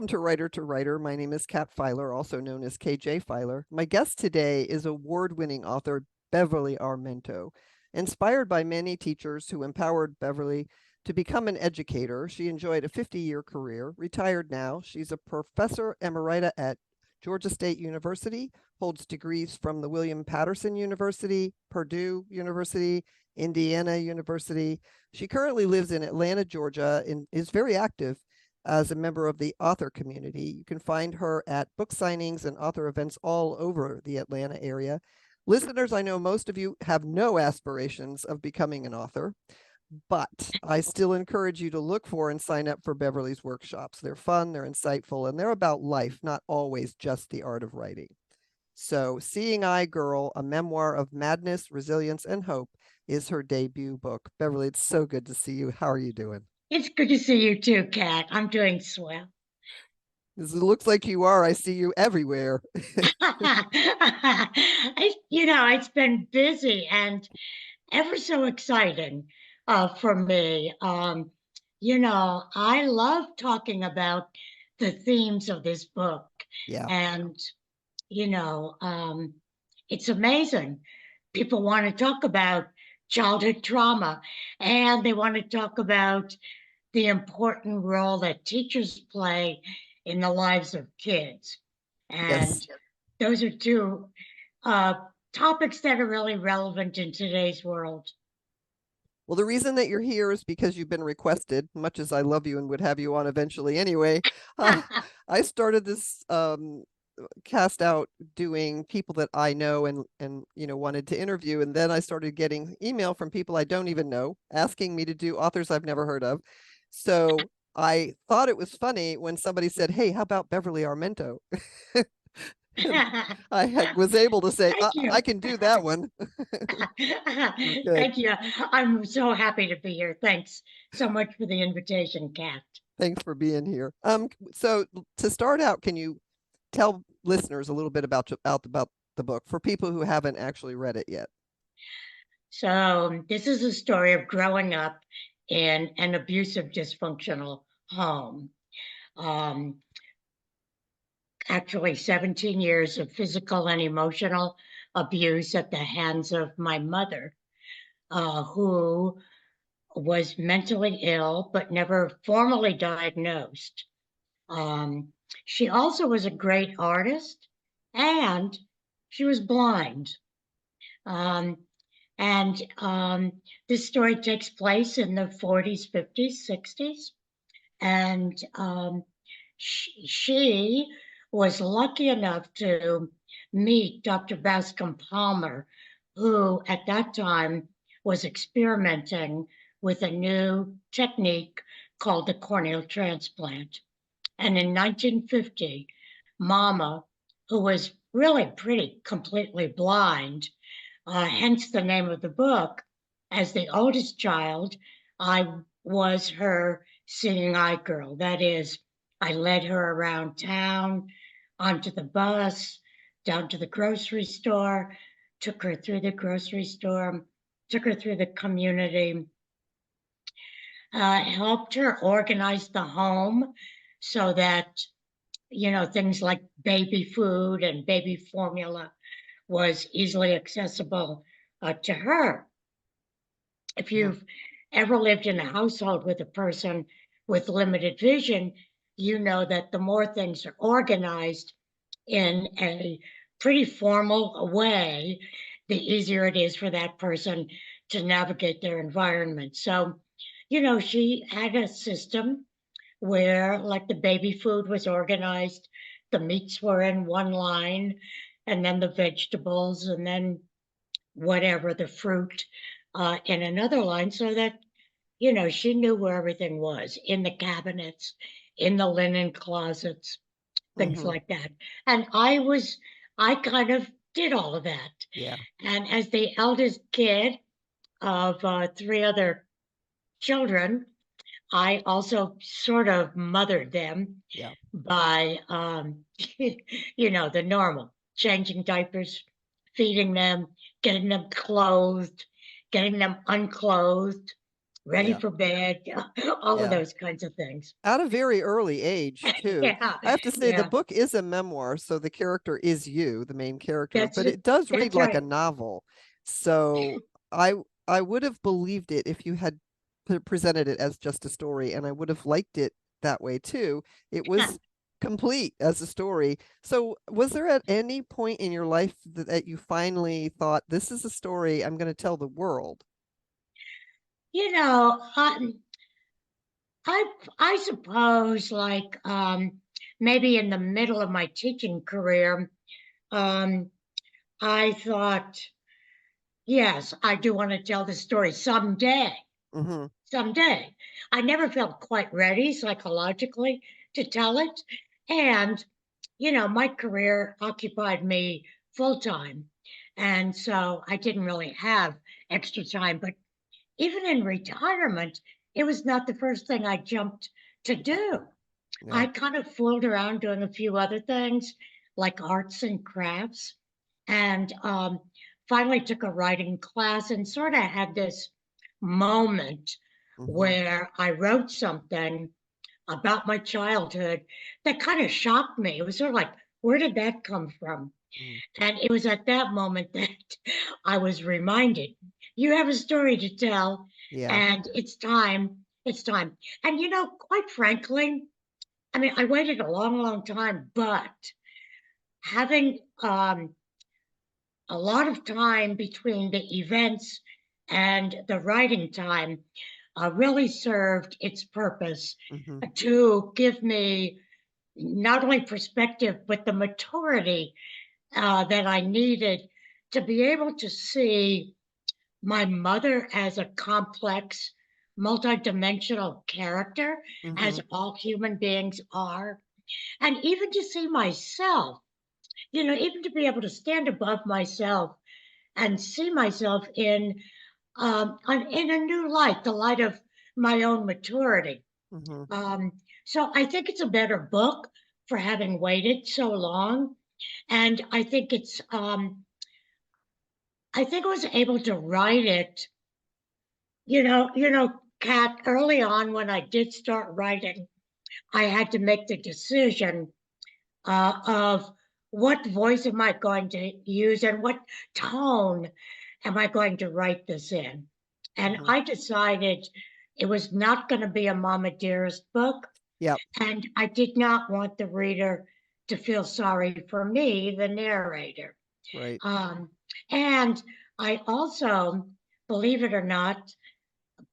Welcome to Writer. My name is Kat Filer, also known as KJ Filer. My guest today is award-winning author Beverly Armento. Inspired by many teachers who empowered Beverly to become an educator, she enjoyed a 50-year career. Retired now, she's a Professor Emerita at Georgia State University, holds degrees from the William Paterson University, Purdue University, Indiana University. She currently lives in Atlanta, Georgia, and is very active as a member of the author community. You can find her at book signings and author events all over the Atlanta area. Listeners, I know most of you have no aspirations of becoming an author, but I still encourage you to look for and sign up for Beverly's workshops. They're fun, they're insightful, and they're about life, not always just the art of writing. So Seeing Eye Girl, a memoir of madness, resilience, and hope is her debut book. Beverly, it's so good to see you. How are you doing? It's good to see you too, Kat. I'm doing swell. It looks like you are. I see you everywhere. It's been busy and ever so exciting for me. I love talking about the themes of this book. Yeah. And, you know, um, it's amazing. People want to talk about childhood trauma and they want to talk about the important role that teachers play in the lives of kids. And Yes. those are two uh, topics that are really relevant in today's world. Well, the reason that you're here is because you've been requested, much as I love you and would have you on eventually anyway. I started this cast out doing people that I know and wanted to interview, and then I started getting email from people I don't even know asking me to do authors I've never heard of. So I thought it was funny when somebody said, "Hey, how about Beverly Armento?" I was able to say, Thank you. I can do that one. Okay. Thank you. I'm so happy to be here. Thanks so much for the invitation, Kat. Thanks for being here. So to start out, can you tell listeners a little bit about the book for people who haven't actually read it yet? So this is a story of growing up in an abusive, dysfunctional home. Um, Actually 17 years of physical and emotional abuse at the hands of my mother, who was mentally ill but never formally diagnosed. Um, she also was a great artist and she was blind. Um, and this story takes place in the 40s, 50s, 60s. And she was lucky enough to meet Dr. Bascom Palmer, who at that time was experimenting with a new technique called the corneal transplant. And in 1950, Mama, who was really pretty completely blind, hence the name of the book, as the oldest child, I was her seeing eye girl. That is, I led her around town, onto the bus, down to the grocery store, took her through the grocery store, took her through the community, helped her organize the home so that, things like baby food and baby formula was easily accessible to her. If you've ever lived in a household with a person with limited vision, you know that the more things are organized in a pretty formal way, the easier it is for that person to navigate their environment. So, she had a system where, like, the baby food was organized, the meats were in one line, and then the vegetables, and then whatever, the fruit in another line, so that, she knew where everything was in the cabinets, in the linen closets, things Mm-hmm. like that. And I kind of did all of that. Yeah. And as the eldest kid of three other children, I also sort of mothered them Yeah. by, the normal, changing diapers, feeding them, getting them clothed, getting them unclothed, ready Yeah. for bed, all of Yeah. those kinds of things. At a very early age, too. Yeah, I have to say the yeah, book is a memoir, so the character is you, the main character, that's but it. it does read That's like a right. novel. So I I would have believed it if you had presented it as just a story, and I would have liked it that way too. It was complete as a story. So was there at any point in your life that you finally thought, this is a story I'm going to tell the world? You know, I I suppose like maybe in the middle of my teaching career, um, I thought, yes, I do want to tell this story someday. Hmm. Someday. I never felt quite ready psychologically to tell it. And, my career occupied me full time. And so I didn't really have extra time. But even in retirement, it was not the first thing I jumped to do. Yeah. I kind of fooled around doing a few other things like arts and crafts, and finally took a writing class and sort of had this moment Hmm. where I wrote something about my childhood that kind of shocked me. It was sort of like, where did that come from? And it was at that moment that I was reminded, you have a story to tell, Yeah. and it's time. It's time. And quite frankly, I mean, I waited a long, long time, but having a lot of time between the events and the writing time really served its purpose Hmm. to give me not only perspective, but the maturity that I needed to be able to see my mother as a complex, multidimensional character, as Hmm. all human beings are, and even to see myself, even to be able to stand above myself and see myself in a new light, the light of my own maturity. Hmm. So I think it's a better book for having waited so long, and I think I was able to write it. Kat, early on when I did start writing, I had to make the decision of what voice am I going to use and what tone am I going to write this in. And Hmm. I decided it was not going to be a Mama Dearest book, Yep. and I did not want the reader to feel sorry for me, the narrator. Right. Um, and I also, believe it or not,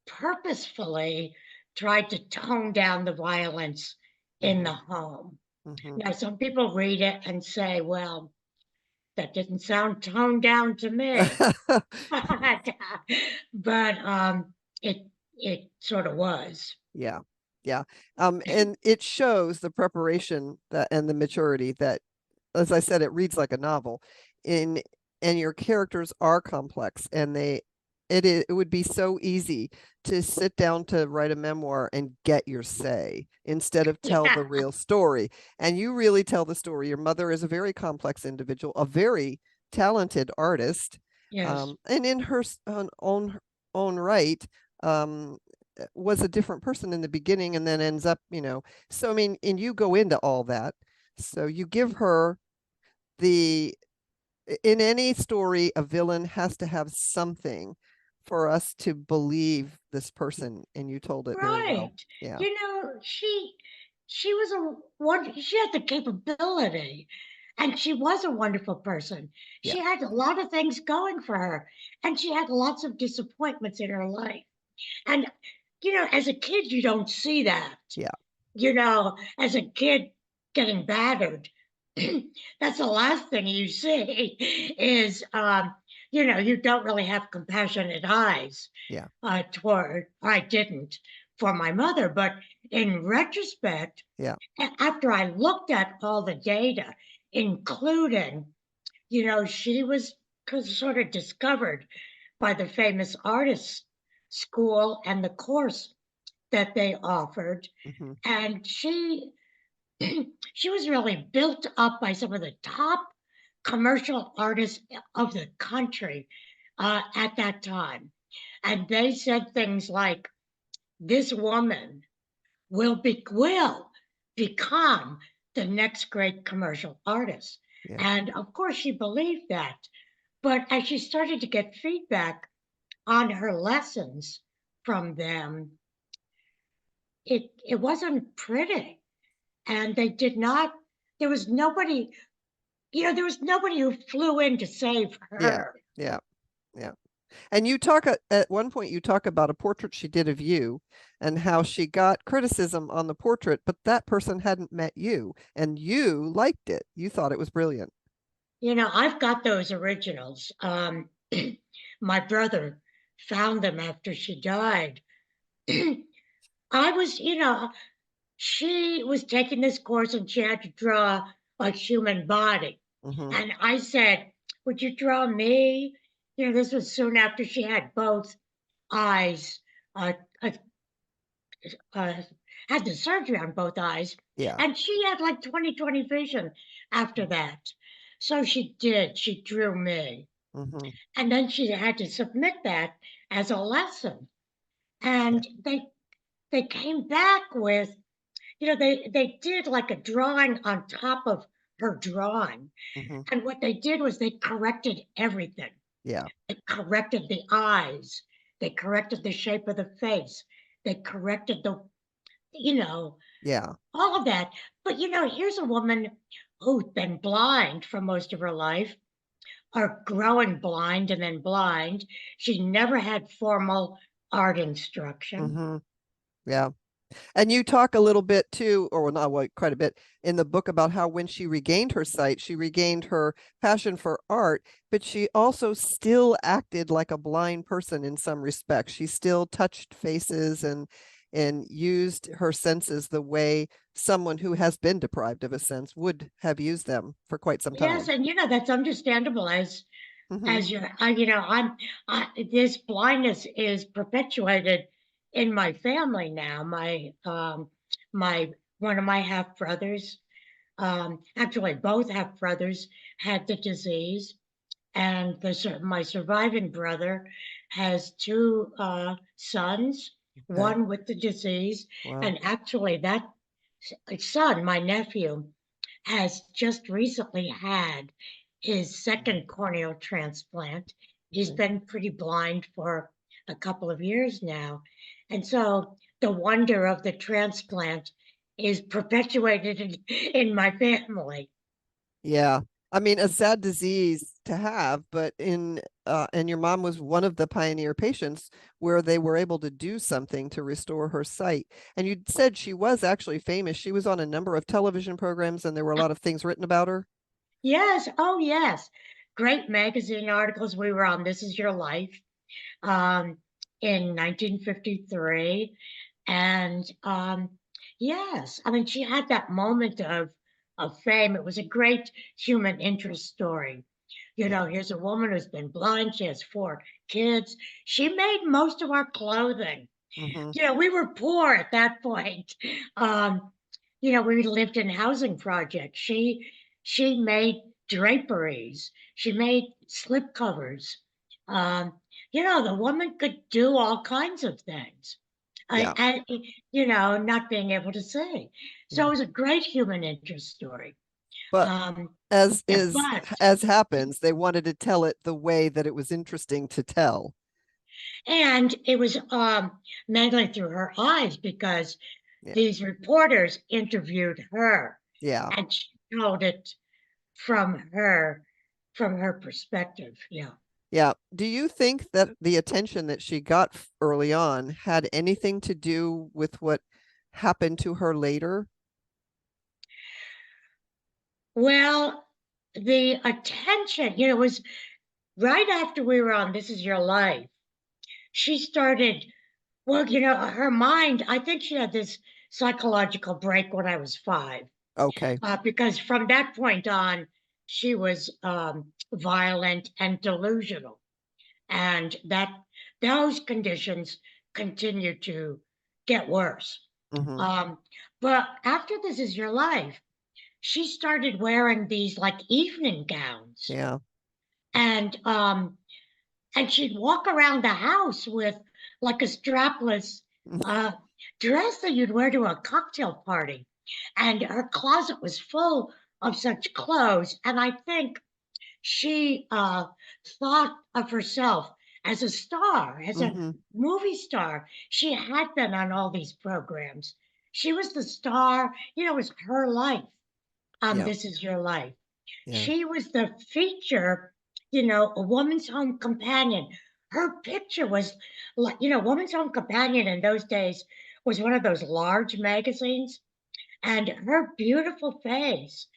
purposefully tried to tone down the violence in the Hmm. home. Hmm. Now, some people read it and say, well, that didn't sound toned down to me. But it it sort of was. Yeah. Yeah. And it shows the preparation that and the maturity that, as I said, it reads like a novel. In and your characters are complex, and it would be so easy to sit down to write a memoir and get your say instead of tell Yeah. the real story. And you really tell the story. Your mother is a very complex individual, a very talented artist, Yes. and in her own right, um, was a different person in the beginning and then ends up, so I mean, and you go into all that. So you give her the in any story, a villain has to have something for us to believe this person, and you told it very Right. well. Yeah. She was she had the capability, and she was a wonderful person. Yeah. She had a lot of things going for her, and she had lots of disappointments in her life. And as a kid, you don't see that. Yeah. As a kid getting battered, that's the last thing you see is, you don't really have compassionate eyes Yeah. toward, I didn't, for my mother. But in retrospect, Yeah. after I looked at all the data, including, she was sort of discovered by the famous artists school and the course that they offered. Hmm. And she was really built up by some of the top commercial artists of the country at that time. And they said things like, this woman will become the next great commercial artist. Yeah. And of course, she believed that. But as she started to get feedback on her lessons from them, it wasn't pretty. And they did not, there was nobody, there was nobody who flew in to save Yeah. her. Yeah. Yeah. And you talk at one point, you talk about a portrait she did of you and how she got criticism on the portrait, but that person hadn't met you and you liked it. You thought it was brilliant. I've got those originals. My brother found them after she died. I was, she was taking this course and she had to draw a human body. Mm-hmm. And I said, would you draw me? This was soon after she had both eyes, uh, uh, uh, had the surgery on both eyes. Yeah. And she had like 20/20 vision after that. So she drew me. Mm-hmm. And then she had to submit that as a lesson. And they came back with, they did like a drawing on top of her drawing. Mm-hmm. And what they did was they corrected everything. Yeah. They corrected the eyes. They corrected the shape of the face. They corrected Yeah. all of that. But, here's a woman who'd been blind for most of her life, or growing blind and then blind. She never had formal art instruction. Mm-hmm. Yeah. And you talk a little bit too, or not quite a bit, in the book about how when she regained her sight, she regained her passion for art, but she also still acted like a blind person in some respects. She still touched faces and used her senses the way someone who has been deprived of a sense would have used them for quite some time. Yes, and that's understandable as Mm-hmm. you're, this blindness is perpetuated in my family now. My one of my half brothers, actually both half brothers had the disease, and my surviving brother has two sons, Okay. one with the disease, Wow. and actually that son, my nephew, has just recently had his second corneal transplant. He's Okay. been pretty blind for a couple of years now. And so the wonder of the transplant is perpetuated in my family. Yeah. I mean, a sad disease to have, but and your mom was one of the pioneer patients where they were able to do something to restore her sight. And you said she was actually famous. She was on a number of television programs and there were a lot of things written about her. Yes, oh yes. Great magazine articles. We were on This Is Your Life um, in 1953. And yes, I mean, she had that moment of fame. It was a great human interest story. Yeah. Here's a woman who's been blind. She has 4 kids. She made most of our clothing. Mm-hmm. We were poor at that point. Um, we lived in housing projects. She made draperies. She made slip covers. Um, the woman could do all kinds of things. Yeah. Not being able to see. So Yeah. it was a great human interest story. But Um, as yeah, is but as happens, they wanted to tell it the way that it was interesting to tell. and it was mainly through her eyes because Yeah. these reporters interviewed her Yeah. and she told it from her perspective. Yeah. Yeah. Do you think that the attention that she got early on had anything to do with what happened to her later? Well, the attention, was right after we were on This Is Your Life. She started, well, her mind, I think she had this psychological break when I was 5, Okay. because from that point on, she was violent and delusional. And those conditions continued to get worse. Mm-hmm. Um, but after This Is Your Life, she started wearing these like evening gowns, Yeah. and she'd walk around the house with like a strapless uh, dress that you'd wear to a cocktail party. And her closet was full of such clothes. And I think she thought of herself as a star, as a Hmm. movie star. She had been on all these programs. She was the star, it was her life. Yeah. This is your life. Yeah. She was the feature, a woman's home companion. Her picture was like, Woman's Home Companion in those days was one of those large magazines, and her beautiful face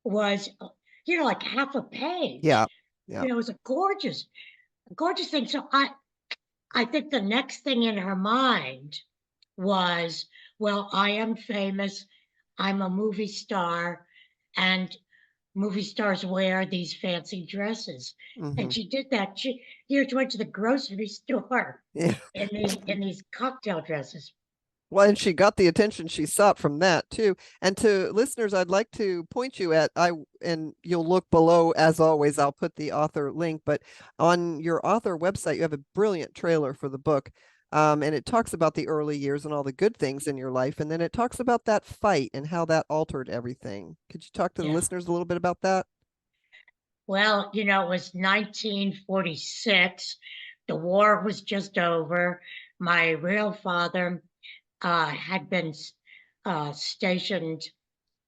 was, like half a page. Yeah. Yeah. It was a gorgeous thing. So I think the next thing in her mind was, well, I am famous. I'm a movie star, and movie stars wear these fancy dresses. Hmm. And she did that. She went to the grocery store Yeah. in these cocktail dresses. Well, and she got the attention she sought from that too. And to listeners, I'd like to point you at and you'll look below as always. I'll put the author link, but on your author website, you have a brilliant trailer for the book. And it talks about the early years and all the good things in your life. And then it talks about that fight and how that altered everything. Could you talk to the Yeah. listeners a little bit about that? Well, it was 1946. The war was just over. My real father had been stationed,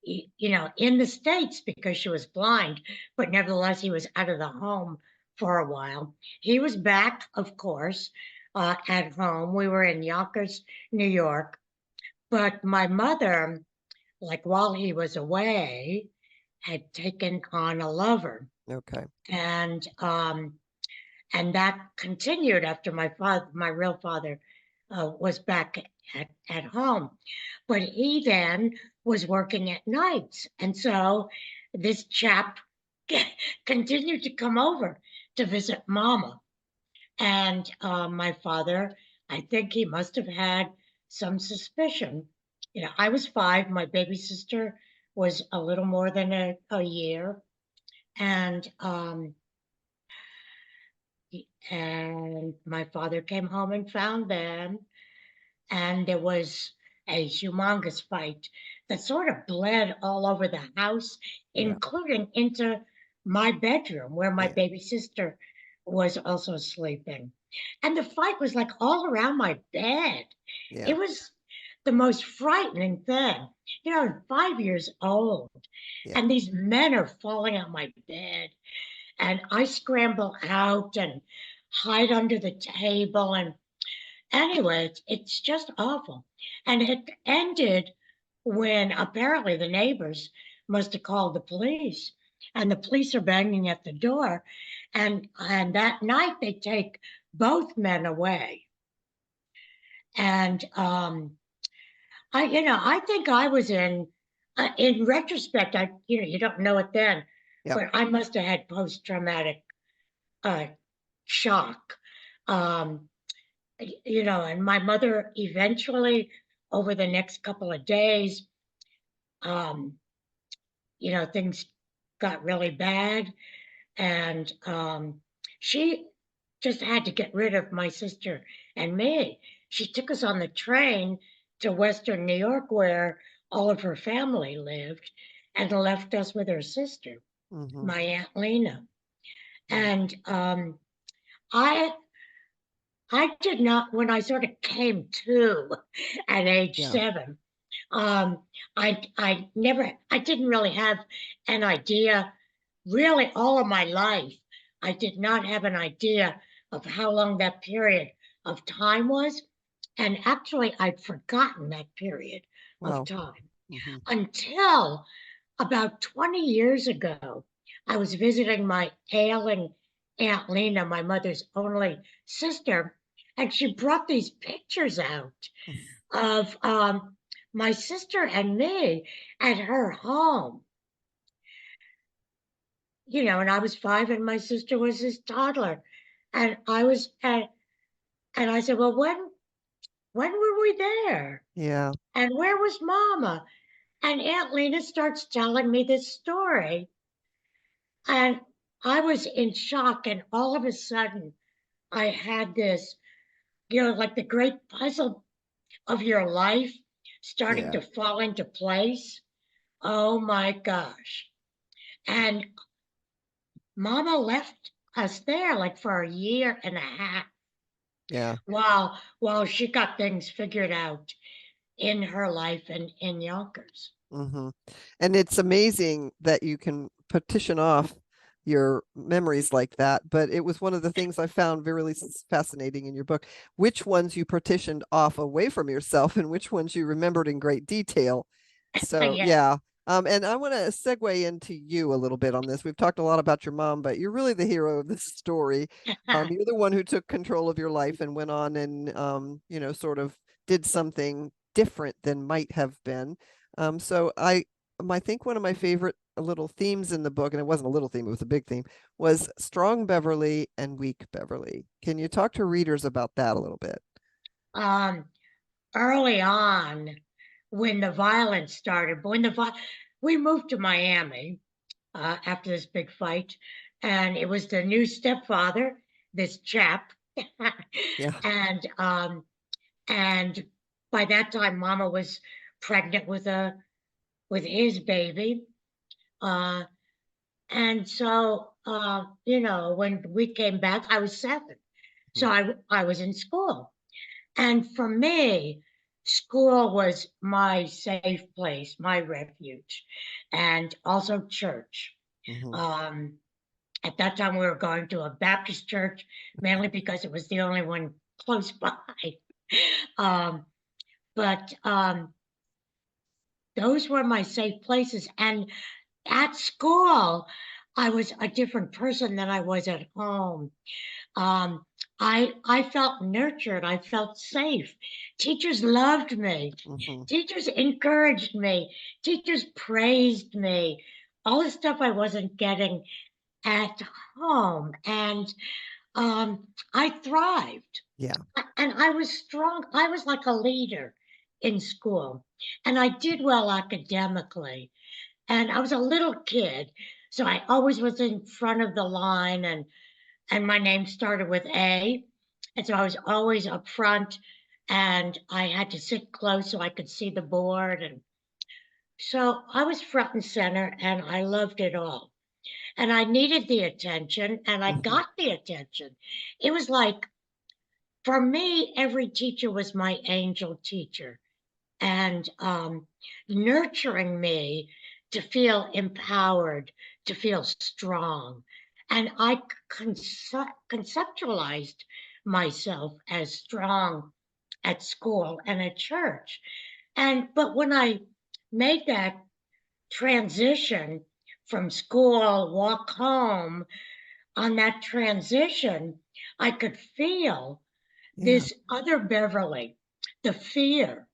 in the States because she was blind, but nevertheless, he was out of the home for a while. He was back, of course, at home. We were in Yonkers, New York. But my mother, like while he was away, had taken on a lover. Okay. And that continued after my real father, was back at home. But he then was working at nights. And so this chap continued to come over to visit Mama. And my father, I think he must have had some suspicion. I was 5, my baby sister was a little more than a year. And and my father came home and found them, and there was a humongous fight that sort of bled all over the house, Yeah. including into my bedroom where my Yeah. baby sister was also sleeping. And the fight was like all around my bed. Yeah. It was the most frightening thing. I'm 5 years old, Yeah. and these men are falling on my bed, and I scramble out and hide under the table. And anyway, it's just awful. And it ended when apparently the neighbors must have called the police, and the police are banging at the door. And that night they take both men away. And I think I was in retrospect, you don't know it then, Yeah. but I must have had post traumatic uh, shock. Um, and my mother eventually, over the next couple of days, um, things got really bad. And she just had to get rid of my sister and me. She took us on the train to Western New York, where all of her family lived, and left us with her sister, Hmm. my Aunt Lena. And I I did not, when I sort of came to at age Yeah. 7, um, I didn't really have an idea, really all of my life. I did not have an idea of how long that period of time was. And actually, I'd forgotten that period of Wow. time Hmm. until about 20 years ago. I was visiting my ailing Aunt Lena, my mother's only sister, and she brought these pictures out of my sister and me at her home. And I was 5 and my sister was this toddler. And and I said, well, when were we there? Yeah. And where was Mama? And Aunt Lena starts telling me this story. And I was in shock. And all of a sudden, I had this, like the great puzzle of your life starting Yeah. to fall into place. Oh my gosh. And Mama left us there like for a year and a half Yeah. while she got things figured out in her life and in Yonkers. Mm-hmm. And it's amazing that you can petition off your memories like that. But it was one of the things I found very fascinating in your book, which ones you petitioned off away from yourself and which ones you remembered in great detail. So, Yeah. yeah. And I want to segue into you a little bit on this. We've talked a lot about your mom, but you're really the hero of this story. You're the one who took control of your life and went on and, sort of did something different than might have been. So I think one of my favorite little themes in the book, and it wasn't a little theme, it was a big theme, was strong Beverly and weak Beverly. Can you talk to readers about that a little bit? Um, Early on, when the violence started, we moved to Miami after this big fight, and it was the new stepfather, this chap, Yeah. and and by that time, Mama was pregnant with his baby, uh, and so when we came back, I was 7, so Mhm. I was in school. And for me, school was my safe place, my refuge, and also church. Mhm. Um, at that time, we were going to a Baptist church, mainly because it was the only one close by. Um, but those were my safe places. And at school, I was a different person than I was at home. Um, I felt nurtured. I felt safe. Teachers loved me. Mhm. Teachers encouraged me. Teachers praised me. All the stuff I wasn't getting at home, and I thrived. Yeah. And I was strong. I was like a leader in school, and I did well academically. And I was a little kid, so I always was in front of the line, and my name started with A. And so I was always up front, and I had to sit close so I could see the board. And so I was front and center, and I loved it all. And I needed the attention, and I Mhm. got the attention. It was like, for me, every teacher was my angel teacher, and nurturing me to feel empowered, to feel strong. And I conceptualized myself as strong at school and at church. But when I made that transition from school, walk home, on that transition, I could feel Yeah. this other Beverly, the fear,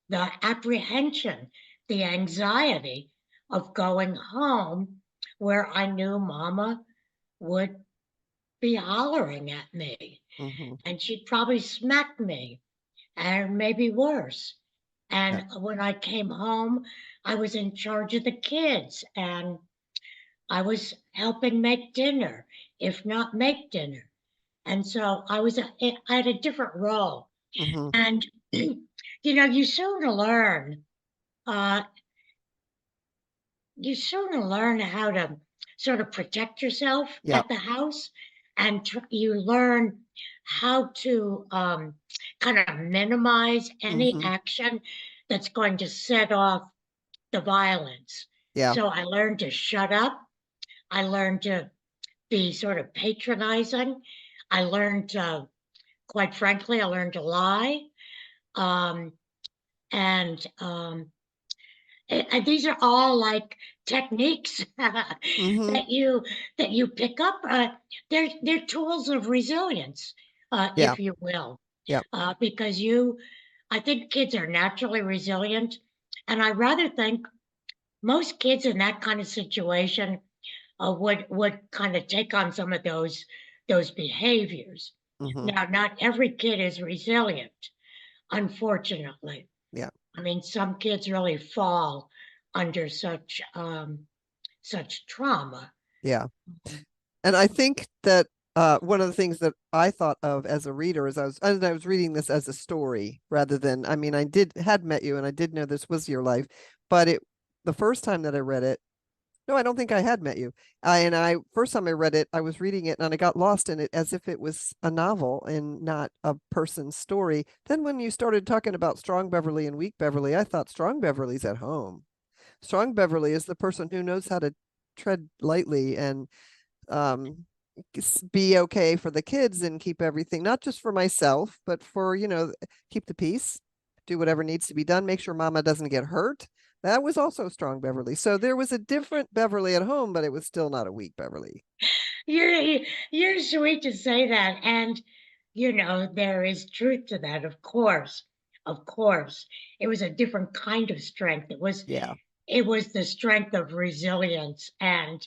the apprehension, the anxiety of going home where I knew Mama would be hollering at me, Mhm. and she'd probably smack me, and maybe worse. Yeah. And when I came home, I was in charge of the kids, and I was helping make dinner, if not make dinner. And so I had a different role. Mhm. And, you soon learn uh, you sort of learn how to sort of protect yourself Yep. at the house, and you learn how to kind of minimize any Mhm. action that's going to set off the violence. Yeah. So I learned to shut up. I learned to be sort of patronizing. I learned to, quite frankly, I learned to lie. Um, and and these are all like techniques Mhm. that you pick up. They're tools of resilience, Yeah. if you will, Yeah. because I think kids are naturally resilient, and I rather think most kids in that kind of situation would kind of take on some of those behaviors. Mhm. Now, not every kid is resilient, unfortunately. Yeah. I mean, some kids really fall under such trauma. Yeah. And I think that one of the things that I thought of as a reader as I was reading this as a story rather than, I mean, had met you and I did know this was your life, but the first time that I read it, no, I don't think I had met you. First time I read it, I was reading it and I got lost in it as if it was a novel and not a person's story. Then when you started talking about strong Beverly and weak Beverly, I thought strong Beverly's at home. Strong Beverly is the person who knows how to tread lightly and um, be okay for the kids and keep everything, not just for myself, but for, keep the peace, do whatever needs to be done, make sure mama doesn't get hurt. That was also strong Beverly. So there was a different Beverly at home, but it was still not a weak Beverly. You're you're sweet to say that, and there is truth to that. Of course, it was a different kind of strength. Yeah. It was the strength of resilience, and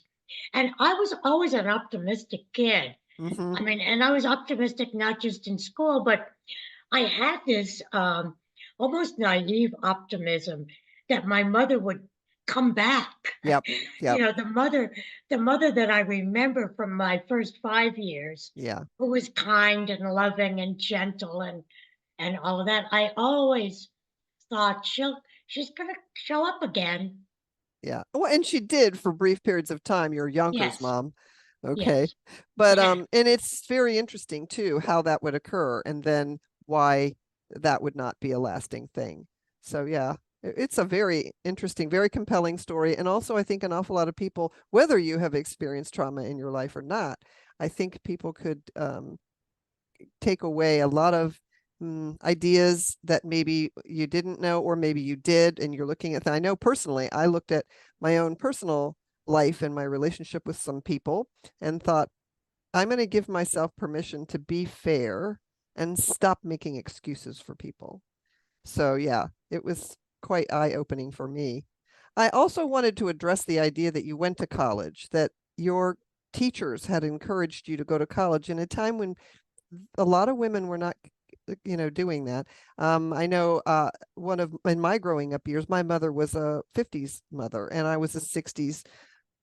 I was always an optimistic kid. Hmm. I mean, and I was optimistic not just in school, but I had this almost naive optimism that my mother would come back. Yep. Yep. The mother that I remember from my first 5 years, Yeah. who was kind and loving and gentle and all of that. I always thought she's gonna show up again. Yeah. Well, and she did for brief periods of time, your Yonkers Yes, mom. Okay. yes. But and it's very interesting too how that would occur and then why that would not be a lasting thing. So yeah, it's a very interesting, very compelling story. And also I think an awful lot of people, whether you have experienced trauma in your life or not, I think people could take away a lot of ideas that maybe you didn't know, or maybe you did, and you're looking at. I know personally, I looked at my own personal life and my relationship with some people and thought, I'm going to give myself permission to be fair and stop making excuses for people. So, yeah, it was quite eye opening for me. I also wanted to address the idea that you went to college, that your teachers had encouraged you to go to college in a time when a lot of women were not doing that. I know one of in my growing up years, my mother was a 50s mother and I was a 60s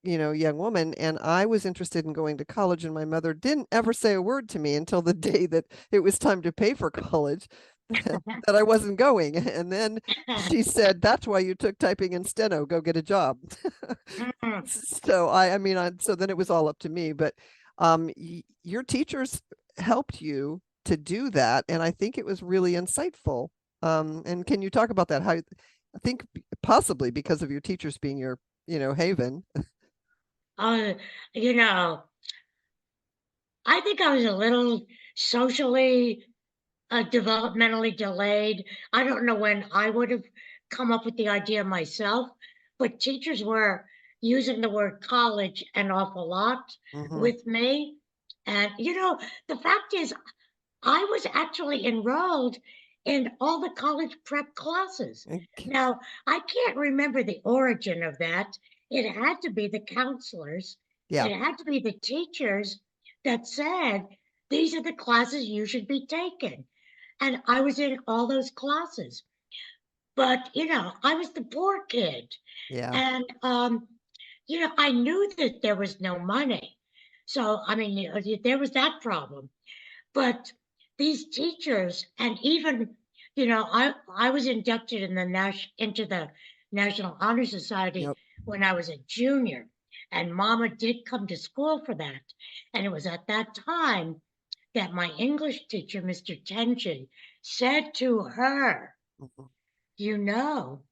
young woman, and I was interested in going to college, and my mother didn't ever say a word to me until the day that it was time to pay for college that I wasn't going. And then she said, that's why you took typing and steno, go get a job. So so then it was all up to me, but your teachers helped you to do that, and I think it was really insightful. And can you talk about that? How I think possibly because of your teachers being your, haven. uh, you know, I think I was a little socially, developmentally delayed. I don't know when I would have come up with the idea myself, but teachers were using the word college an awful lot Hmm. with me. And, the fact is, I was actually enrolled in all the college prep classes. Now, I can't remember the origin of that. It had to be the counselors, Yeah. it had to be the teachers that said, these are the classes you should be taking. And I was in all those classes. But, I was the poor kid. Yeah. And, I knew that there was no money. So, I mean, there was that problem. But these teachers, and even, I was inducted into the National Honor Society Yep. when I was a junior, and Mama did come to school for that. And it was at that time that my English teacher, Mr. Tenji, said to her, Mhm. you know,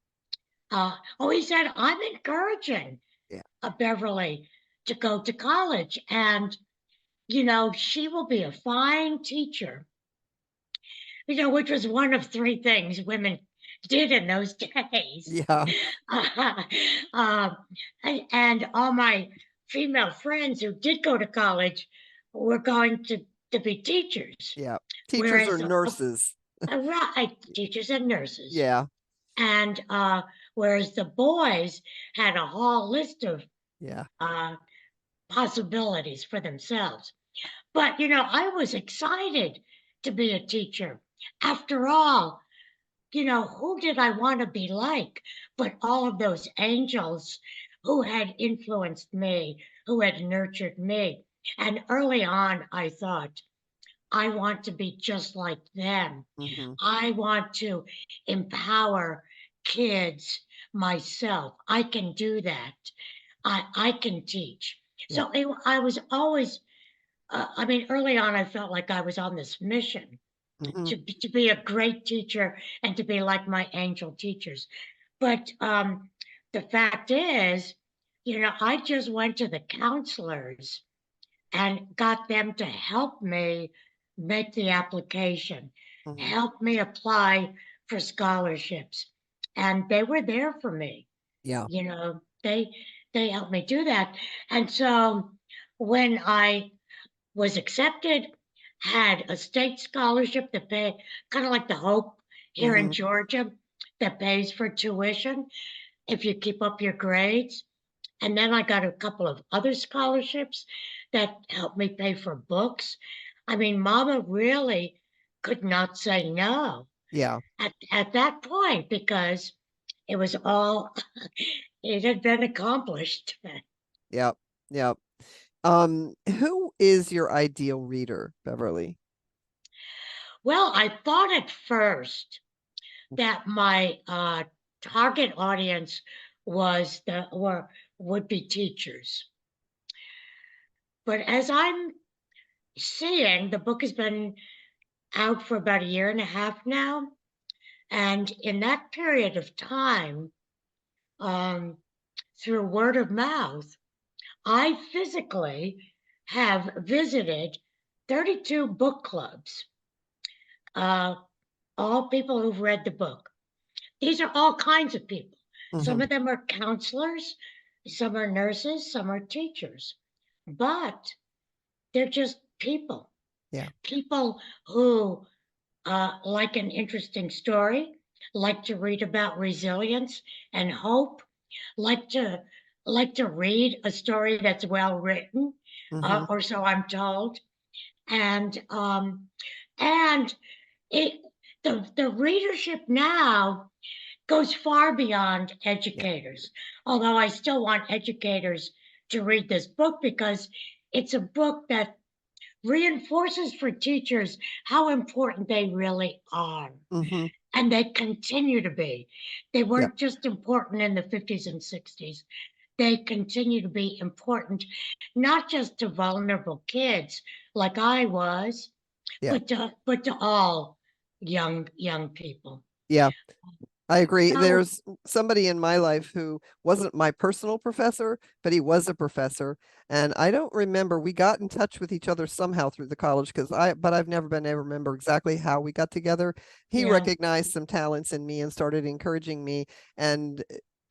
he said, I'm encouraging Yeah. Beverly to go to college, and she will be a fine teacher, which was one of three things women did in those days. Yeah. Uh, um, and all my female friends who did go to college were going to be teachers, Yeah. Teachers or whereas, nurses. right, teachers and nurses. Yeah. And whereas the boys had a whole list of Yeah. uh, possibilities for themselves. But, I was excited to be a teacher. After all, who did I want to be like but all of those angels who had influenced me, who had nurtured me? And early on, I thought, I want to be just like them. Mm-hmm. I want to empower kids myself. I can do that. I can teach. Yeah. So I was always, I mean, early on, I felt like I was on this mission Mm-hmm. to be a great teacher and to be like my angel teachers. But the fact is, I just went to the counselors and got them to help me make the application, Mm-hmm. help me apply for scholarships. And they were there for me. Yeah. They helped me do that. And so when I was accepted, had a state scholarship that paid, kind of like the Hope here in Mm-hmm. Georgia, that pays for tuition if you keep up your grades. And then I got a couple of other scholarships that helped me pay for books. I mean, Mama really could not say no Yeah. at that point because it was all, it had been accomplished. Yeah. Yeah. Who is your ideal reader, Beverly? Well, I thought at first that my target audience was would be teachers. But as I'm seeing, the book has been out for about a year and a half now. And in that period of time, um, through word of mouth, I physically have visited 32 book clubs, uh, all people who've read the book. These are all kinds of people. Mm-hmm. Some of them are counselors, some are nurses, some are teachers, but they're just people. Yeah. People who like an interesting story, like to read about resilience and hope, like to read a story that's well written, Mm-hmm. or so I'm told, and and it the readership now goes far beyond Yeah. educators. Although I still want educators to read this book because it's a book that reinforces for teachers how important they really are. Mm-hmm. And they continue to be. They Yeah. weren't just important in the 50s and 60s. They continue to be important, not just to vulnerable kids like I was, Yeah. but to all young people. Yeah. I agree. So There's somebody in my life who wasn't my personal professor, but he was a professor. And I don't remember, we got in touch with each other somehow through the college but I've never been able to remember exactly how we got together. He yeah, recognized some talents in me and started encouraging me and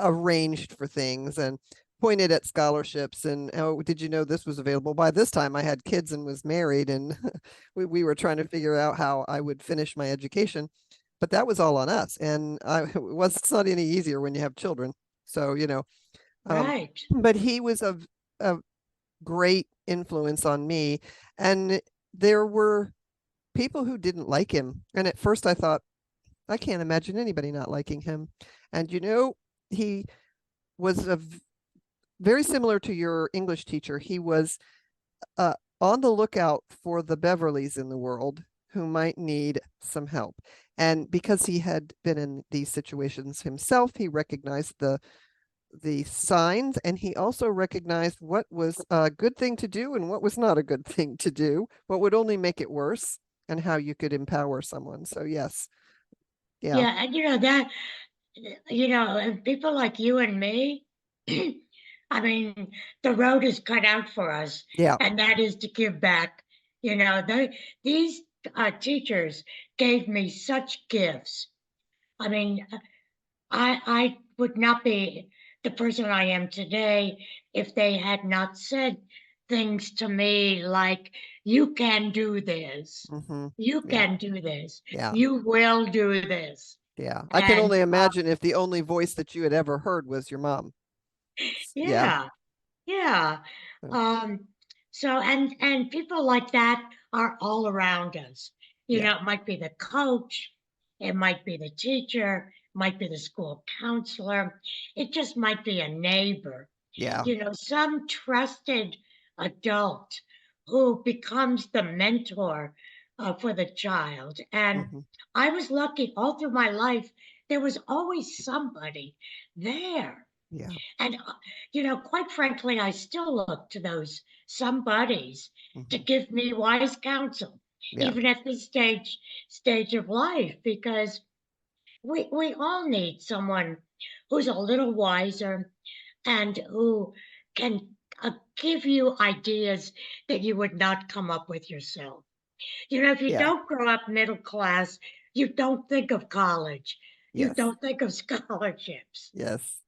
arranged for things and pointed at scholarships. And oh, did you know this was available? By this time, I had kids and was married, and we were trying to figure out how I would finish my education, but that was all on us. And it's not any easier when you have children. So, um, right. but he was a great influence on me. And there were people who didn't like him. And at first I thought, I can't imagine anybody not liking him. And, he was very similar to your English teacher. He was uh, on the lookout for the Beverlys in the world who might need some help. And because he had been in these situations himself, he recognized the signs, and he also recognized what was a good thing to do and what was not a good thing to do, what would only make it worse, and how you could empower someone. So yes, yeah, Yeah, and that, and people like you and me, I mean, the road is cut out for us, yeah, and that is to give back. These teachers gave me such gifts. I mean, I would not be the person I am today if they had not said things to me like, "You can do this. mm-hmm, You yeah, can do this. yeah, You will do this." yeah. I can And only imagine if the only voice that you had ever heard was your mom. Yeah. yeah, yeah. Um, so and people like that are all around us. Yeah. It might be the coach, it might be the teacher, might be the school counselor, it just might be a neighbor. Yeah. Some trusted adult who becomes the mentor for the child. And Mhm. I was lucky all through my life, there was always somebody there. Yeah. And, quite frankly, I still look to those somebodies to Mhm. give me wise counsel, Yeah. even at this stage of life, because we all need someone who's a little wiser and who can give you ideas that you would not come up with yourself. If you Yeah. don't grow up middle class, you don't think of college, you Yes. don't think of scholarships. Yes.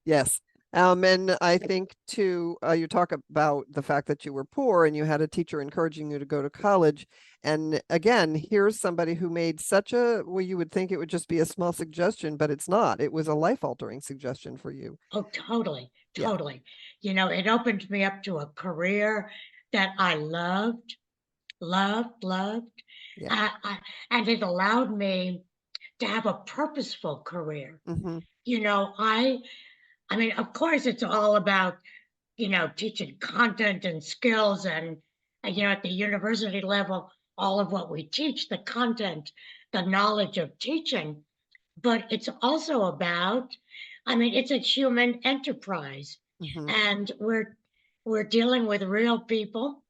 Yes. And I think too, you talk about the fact that you were poor and you had a teacher encouraging you to go to college. And again, here's somebody who made such a, well, you would think it would just be a small suggestion, but it's not. It was a life-altering suggestion for you. Oh, totally, Yeah. totally. It opened me up to a career that I loved. Yeah. And it allowed me to have a purposeful career. Hmm. You know, I I mean, of course, it's all about, teaching content and skills and at the university level, all of what we teach, the content, the knowledge of teaching. But it's also about, I mean, it's a human enterprise. Hmm. And we're dealing with real people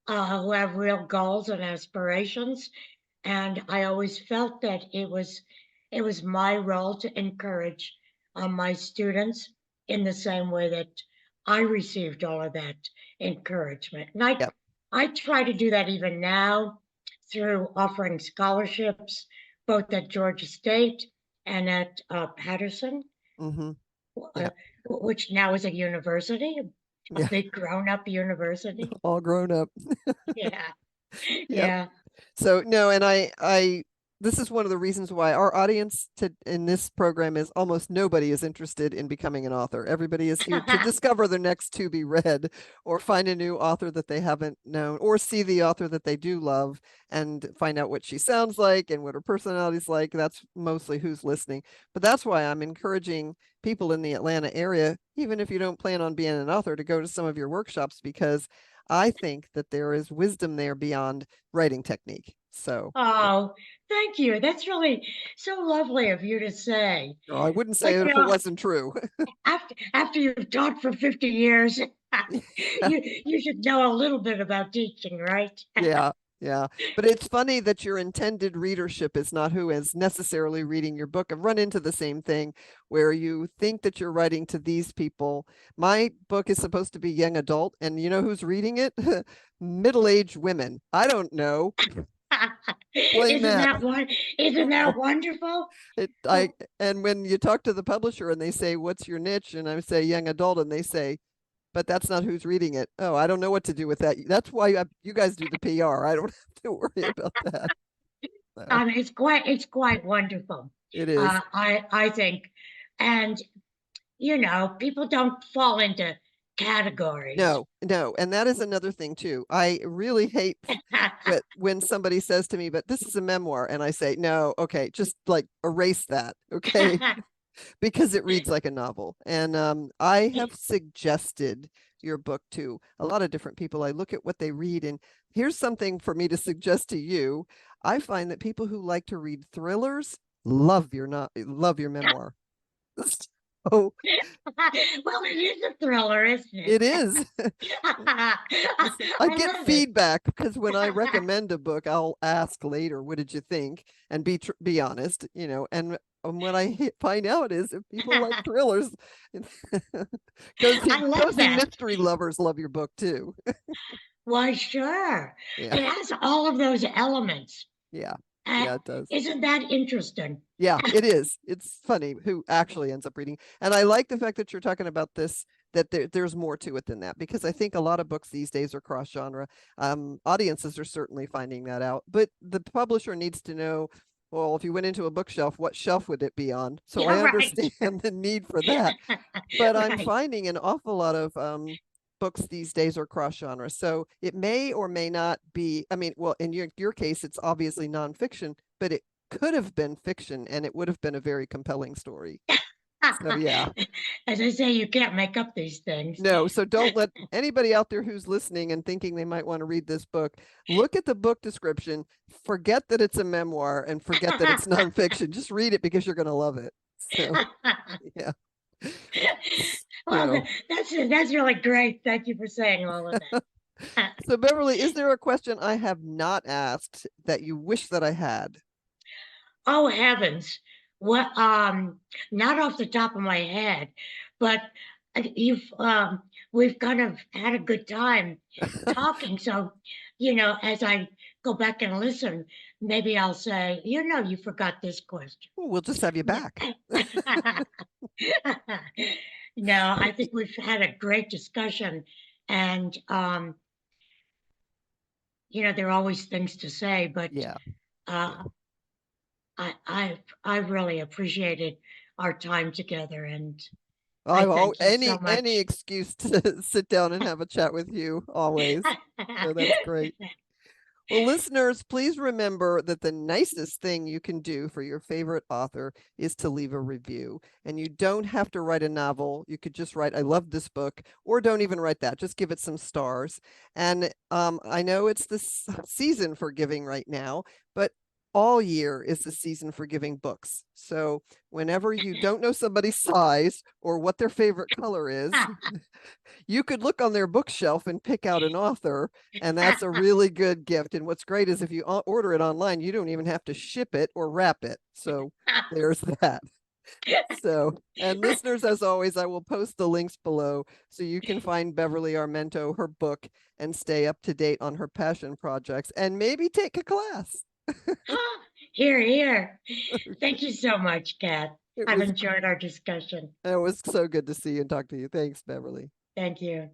who have real goals and aspirations. And I always felt that it was my role to encourage my students in the same way that I received all of that encouragement. And I Yep. I try to do that even now through offering scholarships both at Georgia State and at Patterson, Hmm. uh, Yeah. which now is a university, a Yeah. big grown-up university. All grown up. Yeah, Yep. yeah. So no, and this is one of the reasons why our audience in this program is almost nobody is interested in becoming an author. Everybody is here to discover the next to be read or find a new author that they haven't known or see the author that they do love and find out what she sounds like and what her personality's like. That's mostly who's listening. But that's why I'm encouraging people in the Atlanta area, even if you don't plan on being an author, to go to some of your workshops because I think that there is wisdom there beyond writing technique. So, yeah. Oh, thank you. That's really so lovely of you to say. Oh, I wouldn't say But it if it wasn't true. after you've taught for 50 years, you should know a little bit about teaching, right? Yeah, yeah. But it's funny that your intended readership is not who is necessarily reading your book. I've run into the same thing where you think that you're writing to these people. My book is supposed to be young adult, and you know who's reading it? Middle-aged women. I don't know. Blame Isn't that. that one? Isn't that wonderful? It, Oh, and when you talk to the publisher and they say, "What's your niche?" and I say young adult, and they say, "But that's not who's reading it." Oh, I don't know what to do with that. That's why you guys do the PR. I don't have to worry about that. So it's quite wonderful. it is. I think, and people don't fall into categories. No, no, and that is another thing too. I really hate that when somebody says to me, "But this is a memoir," and I say, "No, okay, just like erase that, okay." Because it reads like a novel. And I have suggested your book to a lot of different people. I look at what they read, and here's something for me to suggest to you. I find that people who like to read thrillers love your memoir. So Well, it is a thriller, isn't it? it is. I I get love it. feedback because when I recommend a book, I'll ask later, "What did you think?" and be honest, And what I find out is if people like thrillers, I love cozy that. mystery lovers love your book too. Why, sure. Yeah, It has all of those elements. yeah, Uh, yeah, it does. isn't that interesting? Yeah, it is. It's funny who actually ends up reading. And I like the fact that you're talking about this, that there's more to it than that, because I think a lot of books these days are cross genre. Audiences are certainly finding that out, but the publisher needs to know, well, if you went into a bookshelf, what shelf would it be on? So I Yeah, right. understand the need for that. But I'm Right. finding an awful lot of books these days are cross genre. So it may or may not be, I mean, well, in your case, it's obviously nonfiction, but it could have been fiction and it would have been a very compelling story. So yeah. As I say, you can't make up these things. No, so don't let anybody out there who's listening and thinking they might want to read this book, look at the book description, forget that it's a memoir and forget that it's nonfiction. Just read it because you're going to love it. So, yeah. Well, So, that's really great. Thank you for saying all of that. so Beverly, is there a question I have not asked that you wish that I had? Oh heavens. What not off the top of my head, but you've we've kind of had a good time talking. So, as I go back and listen, maybe I'll say, you forgot this question. Well, we'll just have you back. No, I think we've had a great discussion, and there are always things to say, but Yeah. uh, I really appreciated our time together, and I thank you so Any much. excuse to sit down and have a chat with you always. So that's great. Well, listeners, please remember that the nicest thing you can do for your favorite author is to leave a review. And you don't have to write a novel. You could just write, I love this book, or don't even write that. Just give it some stars. And I know it's the season for giving right now, but all year is the season for giving books. So whenever you don't know somebody's size or what their favorite color is, you could look on their bookshelf and pick out an author, and that's a really good gift. And what's great is if you order it online, you don't even have to ship it or wrap it. So there's that. So, and listeners, as always, I will post the links below so you can find Beverly Armento, her book, and stay up to date on her passion projects and maybe take a class. Here, here. Thank you so much, Kat. It I've was enjoyed our discussion. it was so good to see you and talk to you. Thanks, Beverly. Thank you.